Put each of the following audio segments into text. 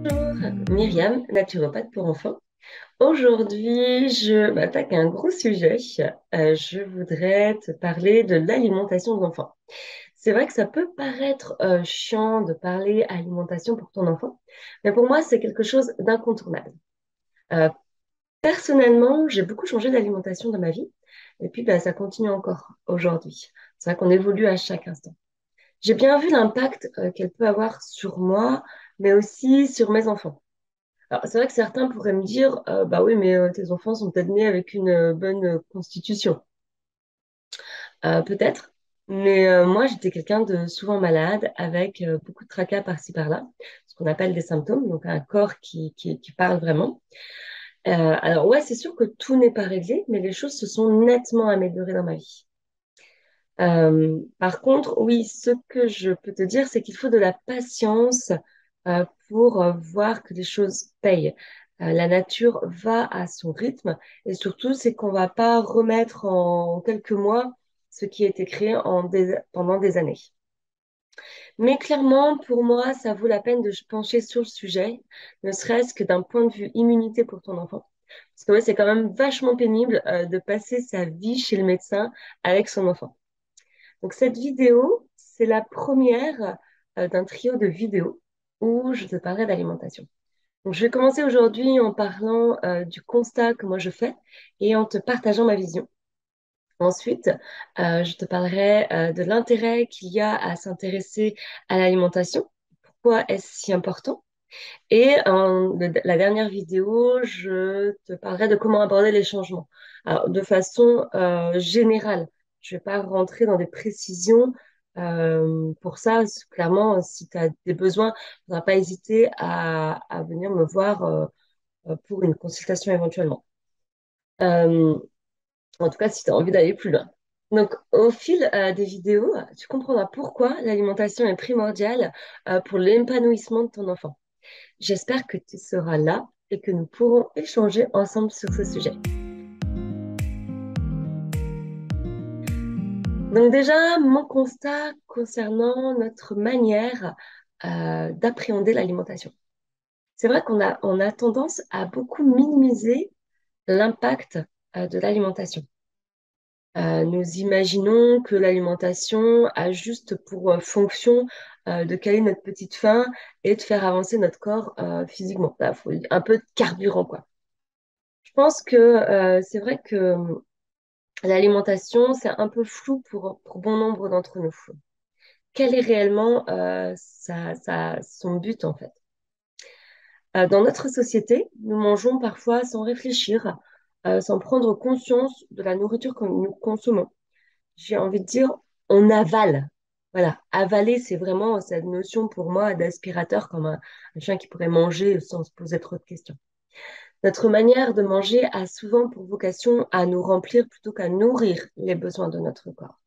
Bonjour, Myriam, naturopathe pour enfants. Aujourd'hui, je m'attaque à un gros sujet. Je voudrais te parler de l'alimentation des enfants. C'est vrai que ça peut paraître chiant de parler alimentation pour ton enfant, mais pour moi, c'est quelque chose d'incontournable. Euh, Personnellement, j'ai beaucoup changé d'alimentation dans ma vie, et puis ça continue encore aujourd'hui. C'est vrai qu'on évolue à chaque instant. J'ai bien vu l'impact qu'elle peut avoir sur moi, mais aussi sur mes enfants. Alors, c'est vrai que certains pourraient me dire, bah oui, mais tes enfants sont peut-être nés avec une bonne constitution. Peut-être. Mais moi, j'étais quelqu'un de souvent malade, avec beaucoup de tracas par-ci par-là, ce qu'on appelle des symptômes, donc un corps qui parle vraiment. Alors ouais, c'est sûr que tout n'est pas réglé, mais les choses se sont nettement améliorées dans ma vie. Par contre, oui, ce que je peux te dire, c'est qu'il faut de la patience pour voir que les choses payent. La nature va à son rythme et surtout, c'est qu'on va pas remettre en quelques mois ce qui a été créé pendant des années. Mais clairement, pour moi, ça vaut la peine de se pencher sur le sujet, ne serait-ce que d'un point de vue immunité pour ton enfant. Parce que ouais, c'est quand même vachement pénible de passer sa vie chez le médecin avec son enfant. Donc cette vidéo, c'est la première d'un trio de vidéos où je te parlerai d'alimentation. Donc je vais commencer aujourd'hui en parlant du constat que moi je fais et en te partageant ma vision. Ensuite, je te parlerai de l'intérêt qu'il y a à s'intéresser à l'alimentation. Pourquoi est-ce si important? Et la dernière vidéo, je te parlerai de comment aborder les changements. Alors, de façon générale, je ne vais pas rentrer dans des précisions. Pour ça, clairement, si tu as des besoins, il ne faudra pas hésiter à venir me voir pour une consultation éventuellement. Euh, En tout cas, si tu as envie d'aller plus loin. Donc, au fil des vidéos, tu comprendras pourquoi l'alimentation est primordiale pour l'épanouissement de ton enfant. J'espère que tu seras là et que nous pourrons échanger ensemble sur ce sujet. Donc déjà, mon constat concernant notre manière d'appréhender l'alimentation. C'est vrai qu'on a tendance à beaucoup minimiser l'impact de l'alimentation. Nous imaginons que l'alimentation a juste pour fonction de caler notre petite faim et de faire avancer notre corps physiquement. Il faut un peu de carburant, quoi. Je pense que c'est vrai que l'alimentation, c'est un peu flou pour bon nombre d'entre nous. Quel est réellement son but, en fait? Dans notre société, nous mangeons parfois sans réfléchir, sans prendre conscience de la nourriture que nous consommons. J'ai envie de dire, on avale. Voilà, avaler, c'est vraiment cette notion pour moi d'aspirateur, comme un chien qui pourrait manger sans se poser trop de questions. Notre manière de manger a souvent pour vocation à nous remplir plutôt qu'à nourrir les besoins de notre corps.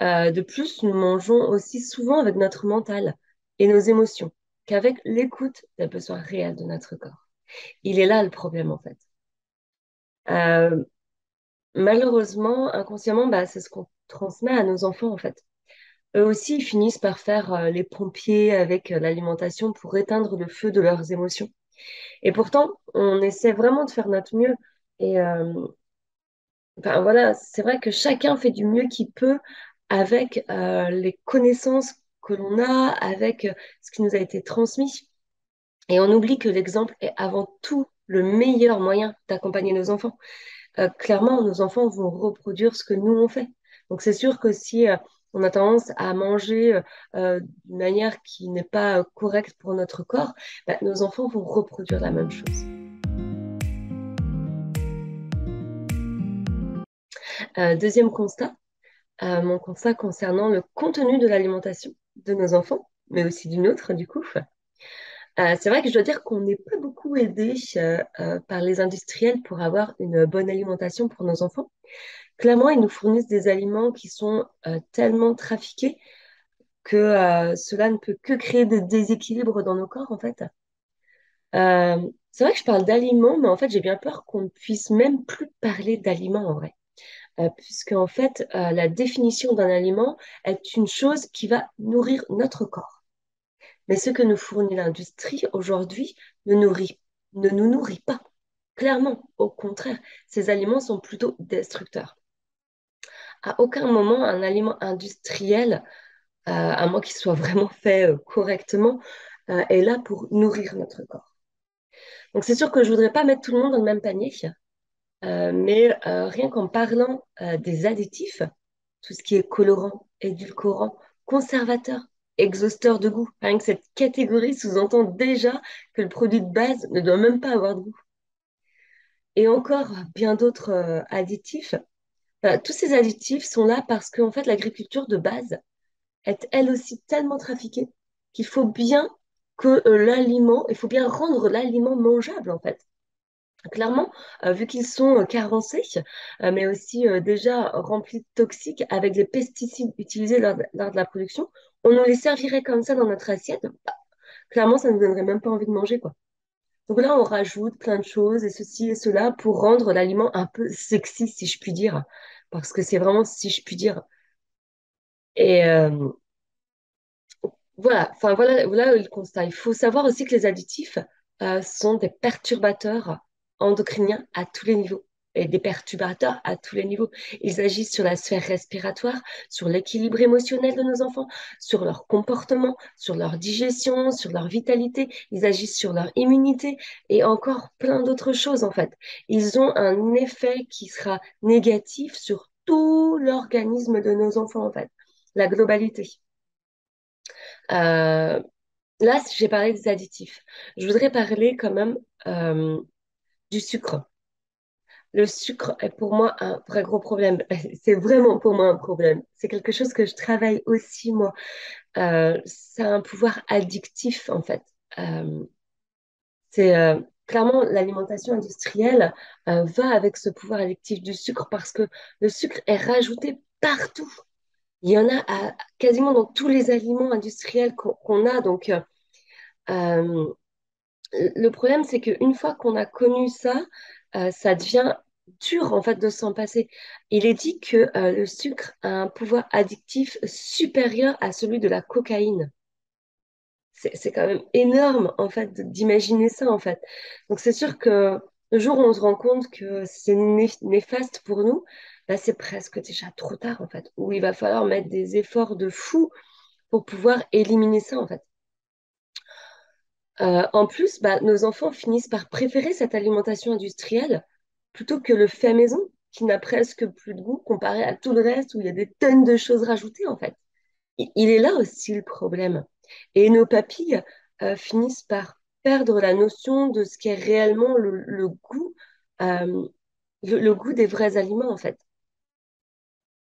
De plus, nous mangeons aussi souvent avec notre mental et nos émotions qu'avec l'écoute des besoins réels de notre corps. Il est là le problème en fait. Euh, Malheureusement, inconsciemment, c'est ce qu'on transmet à nos enfants en fait. Eux aussi, ils finissent par faire les pompiers avec l'alimentation pour éteindre le feu de leurs émotions. Et pourtant, on essaie vraiment de faire notre mieux. Et enfin, voilà, c'est vrai que chacun fait du mieux qu'il peut avec les connaissances que l'on a, avec ce qui nous a été transmis. Et on oublie que l'exemple est avant tout le meilleur moyen d'accompagner nos enfants. Clairement, nos enfants vont reproduire ce que nous on fait. Donc c'est sûr que si on a tendance à manger d'une manière qui n'est pas correcte pour notre corps, nos enfants vont reproduire la même chose. Deuxième constat, mon constat concernant le contenu de l'alimentation de nos enfants, mais aussi du nôtre du coup. C'est vrai que je dois dire qu'on n'est pas beaucoup aidé par les industriels pour avoir une bonne alimentation pour nos enfants. Clairement, ils nous fournissent des aliments qui sont tellement trafiqués que cela ne peut que créer des déséquilibres dans nos corps, en fait. C'est vrai que je parle d'aliments, mais en fait, j'ai bien peur qu'on ne puisse même plus parler d'aliments en vrai. Puisque, en fait, la définition d'un aliment est une chose qui va nourrir notre corps. Mais ce que nous fournit l'industrie aujourd'hui ne nourrit, ne nous nourrit pas. Clairement, au contraire, ces aliments sont plutôt destructeurs. À aucun moment, un aliment industriel, à moins qu'il soit vraiment fait correctement, est là pour nourrir notre corps. Donc c'est sûr que je voudrais pas mettre tout le monde dans le même panier, mais rien qu'en parlant des additifs, tout ce qui est colorant, édulcorant, conservateur, exhausteur de goût, rien que cette catégorie sous-entend déjà que le produit de base ne doit même pas avoir de goût. Et encore bien d'autres additifs. Tous ces additifs sont là parce qu'en fait, l'agriculture de base est elle aussi tellement trafiquée qu'il faut bien que l'aliment, il faut bien rendre l'aliment mangeable en fait. Clairement, vu qu'ils sont carencés, mais aussi déjà remplis de toxiques avec des pesticides utilisés lors de la production, on nous les servirait comme ça dans notre assiette. Bah, clairement, ça ne nous donnerait même pas envie de manger, quoi. Donc là, on rajoute plein de choses et ceci et cela pour rendre l'aliment un peu sexy, si je puis dire, parce que c'est vraiment si je puis dire. Et voilà, enfin voilà le constat. Il faut savoir aussi que les additifs sont des perturbateurs endocriniens à tous les niveaux et des perturbateurs à tous les niveaux. Ils agissent sur la sphère respiratoire, sur l'équilibre émotionnel de nos enfants, sur leur comportement, sur leur digestion, sur leur vitalité. Ils agissent sur leur immunité et encore plein d'autres choses en fait. Ils ont un effet qui sera négatif sur tout l'organisme de nos enfants en fait, la globalité. Euh, Là, j'ai parlé des additifs. Je voudrais parler quand même euh, du sucre. Le sucre est pour moi un vrai gros problème. C'est vraiment pour moi un problème. C'est quelque chose que je travaille aussi, moi. Ça a un pouvoir addictif, en fait. Euh, c'est clairement l'alimentation industrielle va avec ce pouvoir addictif du sucre parce que le sucre est rajouté partout. Il y en a quasiment dans tous les aliments industriels qu'on a. Donc, euh, le problème, c'est qu'une fois qu'on a connu ça, ça devient dur en fait de s'en passer. Il est dit que le sucre a un pouvoir addictif supérieur à celui de la cocaïne. C'est quand même énorme en fait d'imaginer ça en fait. Donc c'est sûr que le jour où on se rend compte que c'est néfaste pour nous, bah, c'est presque déjà trop tard en fait, où il va falloir mettre des efforts de fou pour pouvoir éliminer ça en fait. En plus, bah, nos enfants finissent par préférer cette alimentation industrielle plutôt que le fait maison, qui n'a presque plus de goût comparé à tout le reste où il y a des tonnes de choses rajoutées, en fait. Il est là aussi le problème. Et nos papilles finissent par perdre la notion de ce qu'est réellement le goût, euh, le goût des vrais aliments, en fait.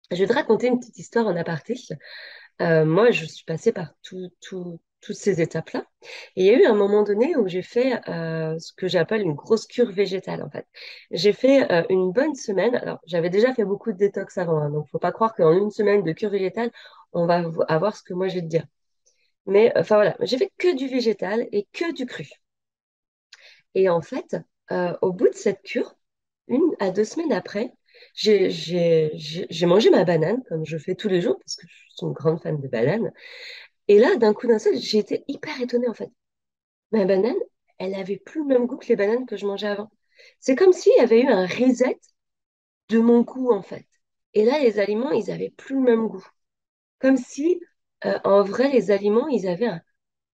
Je vais te raconter une petite histoire en aparté. Moi, je suis passée par toutes ces étapes-là. Et il y a eu un moment donné où j'ai fait ce que j'appelle une grosse cure végétale, en fait. J'ai fait une bonne semaine. Alors, j'avais déjà fait beaucoup de détox avant, hein, donc faut pas croire qu'en une semaine de cure végétale, on va avoir ce que moi j'ai de dire. Mais enfin voilà, j'ai fait que du végétal et que du cru. Et en fait, au bout de cette cure, 1 à 2 semaines après, j'ai mangé ma banane, comme je fais tous les jours, parce que je suis une grande fan de banane. Et là, d'un coup d'un seul, j'ai été hyper étonnée en fait. Ma banane, elle avait plus le même goût que les bananes que je mangeais avant. C'est comme s'il y avait eu un reset de mon goût en fait. Et là, les aliments, ils avaient plus le même goût. Comme si, en vrai, les aliments, ils avaient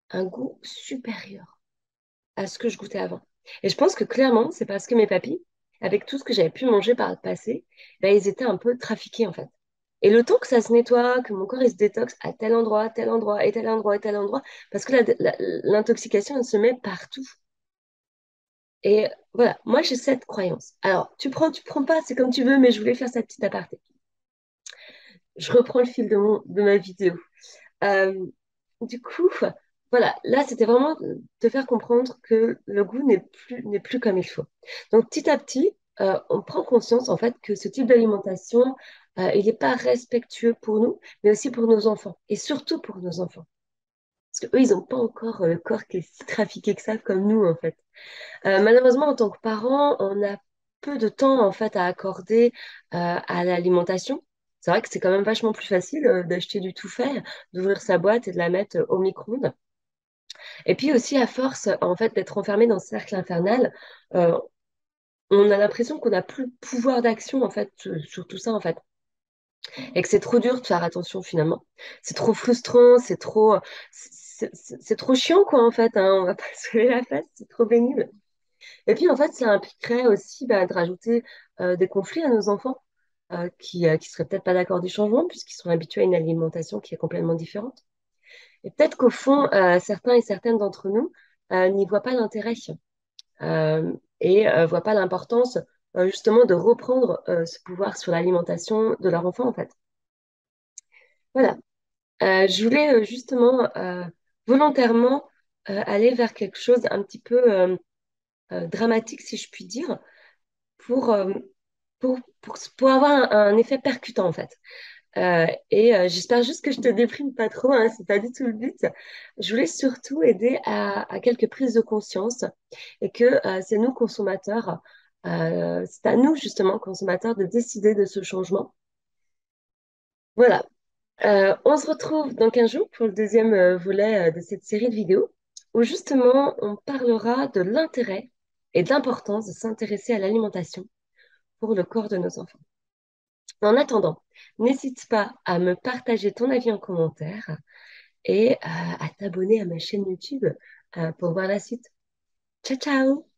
un goût supérieur à ce que je goûtais avant. Et je pense que clairement, c'est parce que mes papilles, avec tout ce que j'avais pu manger par le passé, ben, ils étaient un peu trafiqués en fait. Et le temps que ça se nettoie, que mon corps il se détoxe à tel endroit, tel endroit, et tel endroit, et tel endroit, parce que l'intoxication, elle se met partout. Et voilà, moi j'ai cette croyance. Alors, tu prends pas, c'est comme tu veux, mais je voulais faire cette petite aparté. Je reprends le fil de ma vidéo. Euh, du coup, voilà, là c'était vraiment de te faire comprendre que le goût n'est plus comme il faut. Donc petit à petit, on prend conscience en fait que ce type d'alimentation, il n'est pas respectueux pour nous, mais aussi pour nos enfants, et surtout pour nos enfants. Parce qu'eux, ils n'ont pas encore le corps qui est si trafiqué que ça, comme nous, en fait. Malheureusement, en tant que parents, on a peu de temps, en fait, à accorder à l'alimentation. C'est vrai que c'est quand même vachement plus facile d'acheter du tout fait, d'ouvrir sa boîte et de la mettre au micro-ondes. Et puis aussi, à force, en fait, d'être enfermé dans ce cercle infernal, euh, on a l'impression qu'on n'a plus le pouvoir d'action, en fait, sur tout ça, en fait. Et que c'est trop dur de faire attention, finalement. C'est trop frustrant, c'est trop chiant, quoi, en fait, hein, on va pas se lever la face, c'est trop pénible. Et puis, en fait, ça impliquerait aussi bah, de rajouter des conflits à nos enfants qui seraient peut-être pas d'accord du changement, puisqu'ils sont habitués à une alimentation qui est complètement différente. Et peut-être qu'au fond, certains et certaines d'entre nous n'y voient pas l'intérêt et voient pas l'importance justement de reprendre ce pouvoir sur l'alimentation de leur enfant, en fait. Voilà. Je voulais justement volontairement aller vers quelque chose un petit peu dramatique, si je puis dire, pour, euh, pour avoir un effet percutant, en fait. Et j'espère juste que je te déprime pas trop, hein, c'est pas du tout le but. Je voulais surtout aider à quelques prises de conscience et que c'est nous, consommateurs, c'est à nous, justement, consommateurs, de décider de ce changement. Voilà. On se retrouve dans 15 jours pour le deuxième volet de cette série de vidéos où justement on parlera de l'intérêt et de l'importance de s'intéresser à l'alimentation pour le corps de nos enfants. En attendant, n'hésite pas à me partager ton avis en commentaire et à t'abonner à ma chaîne YouTube pour voir la suite. Ciao, ciao!